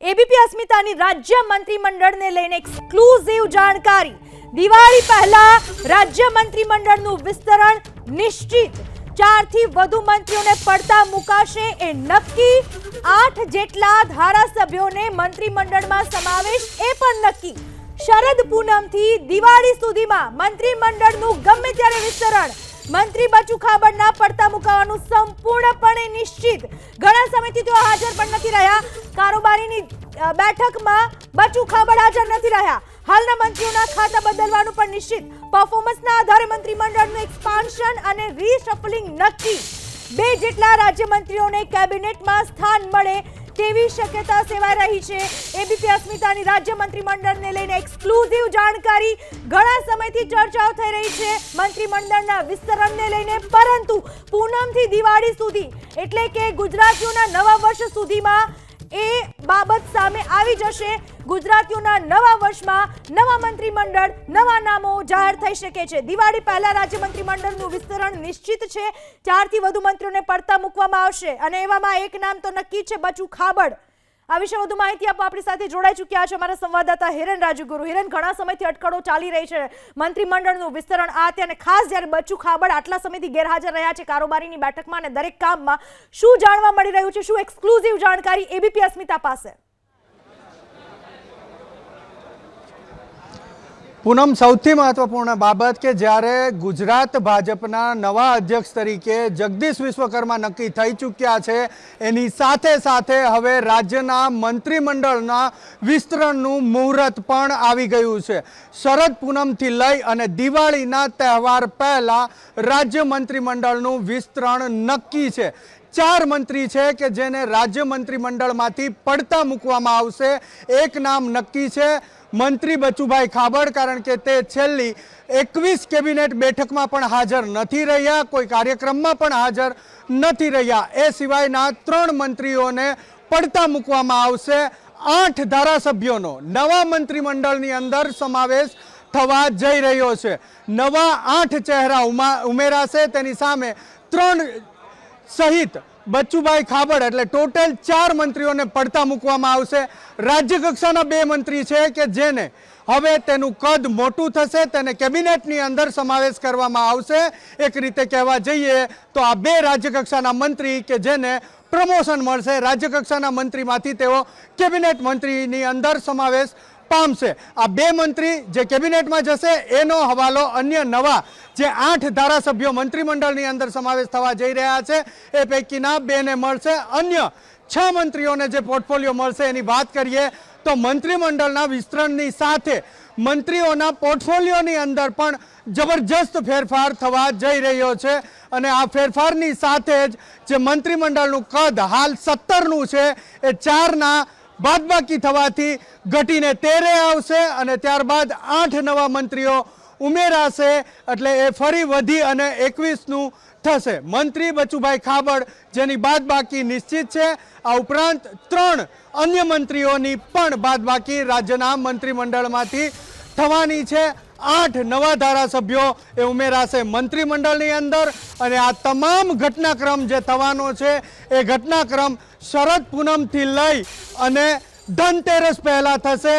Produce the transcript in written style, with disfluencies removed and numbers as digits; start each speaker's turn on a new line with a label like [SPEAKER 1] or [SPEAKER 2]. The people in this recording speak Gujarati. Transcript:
[SPEAKER 1] એબીપી અસ્મિતાની રાજ્ય મંત્રીમંડળને લઈને એક્સક્લુઝિવ જાણકારી। દિવાળી પહેલા રાજ્ય મંત્રીમંડળનું વિસ્તરણ નિશ્ચિત। 4 થી વધુ મંત્રીઓને પડતા મુકાશે એ નક્કી। 8 જેટલા ધારાસભ્યોને મંત્રીમંડળમાં સમાવેશ એ પણ નક્કી। શરદ પૂનમથી દિવાળી સુધીમાં મંત્રીમંડળનું ગમે ત્યારે વિસ્તરણ। મંત્રી બચુ ખાબડના પડતા મુકાવાનું સંપૂર્ણપણે નિશ્ચિત। ઘણા સમયથી તેઓ હાજર પણ નથી રહ્યા। કારોબારીની બેઠકમાં બચુ ખાબડ હાજર નથી રહ્યા। હાલના મંત્રીઓના ખાતા બદલવાનું પણ નિશ્ચિત। પરફોર્મન્સના આધારે મંત્રીમંડળનું એક્સપાન્શન અને રીશફલિંગ નક્કી। 2 જેટલા રાજ્ય મંત્રીઓને કેબિનેટમાં સ્થાન મળે તેવી શક્યતા સેવાઈ રહી છે। એબીપી અસ્મિતાની રાજ્ય મંત્રીમંડળને લઈને એક્સક્લુઝિવ જાણકારી। ઘણા સમયથી ચર્ચાઓ થઈ રહી છે મંત્રીમંડળના વિસ્તરણને લઈને, પરંતુ પૂનમથી દિવાળી સુધી એટલે કે ગુજરાતીઓના નવા વર્ષ સુધીમાં એ બાબત સામે આવી જશે। ગુજરાતીઓના નવા વર્ષમાં નવા મંત્રીમંડળ, નવા નામો જાહેર થઈ શકે છે। દિવાળી પહેલા રાજ્ય મંત્રીમંડળનું વિસ્તરણ નિશ્ચિત છે। 4 થી વધુ મંત્રીઓને પડતા મૂકવામાં આવશે અને એવામાં એક નામ તો નક્કી છે, બચુ ખાબડ। આ વિશે વધુ માહિતી આપવા આપણી સાથે જોડાઈ ચૂક્યા છે અમારા સંવાદદાતા હિરેન રાજુગુરુ। હિરેન, ઘણા સમયથી અટકળો ચાલી રહી છે મંત્રીમંડળનું વિસ્તરણ આ તે, અને ખાસ જ્યારે બચુ ખાબડ આટલા સમયથી ગેરહાજર રહ્યા છે કારોબારીની બેઠકમાં અને દરેક કામમાં, શું જાણવા મળી રહ્યું છે? શું એક્સક્લુઝિવ જાણકારી એબીપી અસ્મિતા પાસે?
[SPEAKER 2] પૂનમ, સૌથી મહત્વપૂર્ણ બાબત કે જ્યારે ગુજરાત ભાજપના નવા અધ્યક્ષ તરીકે જગદીશ વિશ્વકર્મા નક્કી થઈ ચૂક્યા છે, એની સાથે સાથે હવે રાજ્યના મંત્રીમંડળના વિસ્તરણનું મુહૂર્ત પણ આવી ગયું છે। શરદ પૂનમથી લઈ અને દિવાળીના તહેવાર પહેલા રાજ્ય મંત્રીમંડળનું વિસ્તરણ નક્કી છે। 4 મંત્રી છે કે જેને રાજ્ય મંત્રીમંડળમાંથી પડતા મૂકવામાં આવશે। એક નામ નક્કી છે, મંત્રી બચુભાઈ ખાબડ, કારણ કે તે છેલ્લી 21 કેબિનેટ બેઠકમાં પણ હાજર નથી રહ્યા, કોઈ કાર્યક્રમમાં પણ હાજર નથી રહ્યા। એ સિવાયના 3 મંત્રીઓને પડતા મૂકવામાં આવશે। 8 ધારાસભ્યોનો નવા મંત્રીમંડળની અંદર સમાવેશ થવા જઈ રહ્યો છે। નવા 8 ચહેરા ઉમેરાશે, તેની સામે 3 સહિત બચુભાઈ ખાબડ એટલે ટોટલ 4 મંત્રીઓને પડતા મૂકવામાં આવશે। રાજ્ય કક્ષાના 2 મંત્રી છે કે જેને હવે તેનું કદ મોટું થશે, તેને કેબિનેટની અંદર સમાવેશ કરવામાં આવશે। એક રીતે કહેવા જઈએ તો આ 2 રાજ્ય કક્ષાના મંત્રી કે જેને પ્રમોશન મળશે, રાજ્ય કક્ષાના મંત્રીમાંથી તેઓ કેબિનેટ મંત્રીની અંદર સમાવેશ પામશે। આ 2 મંત્રી જે કેબિનેટમાં જશે એનો હવાલો અન્ય નવા જે 8 ધારાસભ્યો મંત્રીમંડળની અંદર સમાવેશ થવા જઈ રહ્યા છે એ પૈકીના 2ને મળશે। અન્ય 6 મંત્રીઓને જે પોર્ટફોલિયો મળશે એની વાત કરીએ તો મંત્રીમંડળના વિસ્તરણની સાથે મંત્રીઓના પોર્ટફોલિયોની અંદર પણ જબરજસ્ત ફેરફાર થવા જઈ રહ્યો છે અને આ ફેરફારની સાથે જ જે મંત્રીમંડળનું કદ હાલ 17નું છે એ 4ના બાદબાકી થવાથી ઘટીને 13 આવશે અને ત્યારબાદ 8 નવા મંત્રીઓ ઉમેરાશે, એટલે એ ફરી વધી અને 21નું થશે। મંત્રી બચુભાઈ ખાબડ જેની બાદબાકી નિશ્ચિત છે, આ ઉપરાંત 3 અન્ય મંત્રીઓની પણ બાદબાકી રાજ્યના મંત્રીમંડળમાંથી થવાની છે। 8 નવા ધારાસભ્યો એ ઉમેરાશે મંત્રીમંડળની અંદર અને આ તમામ ઘટનાક્રમ જે થવાનો છે એ ઘટનાક્રમ શરદ પૂનમથી લઈ અને ધનતેરસ પહેલા થશે।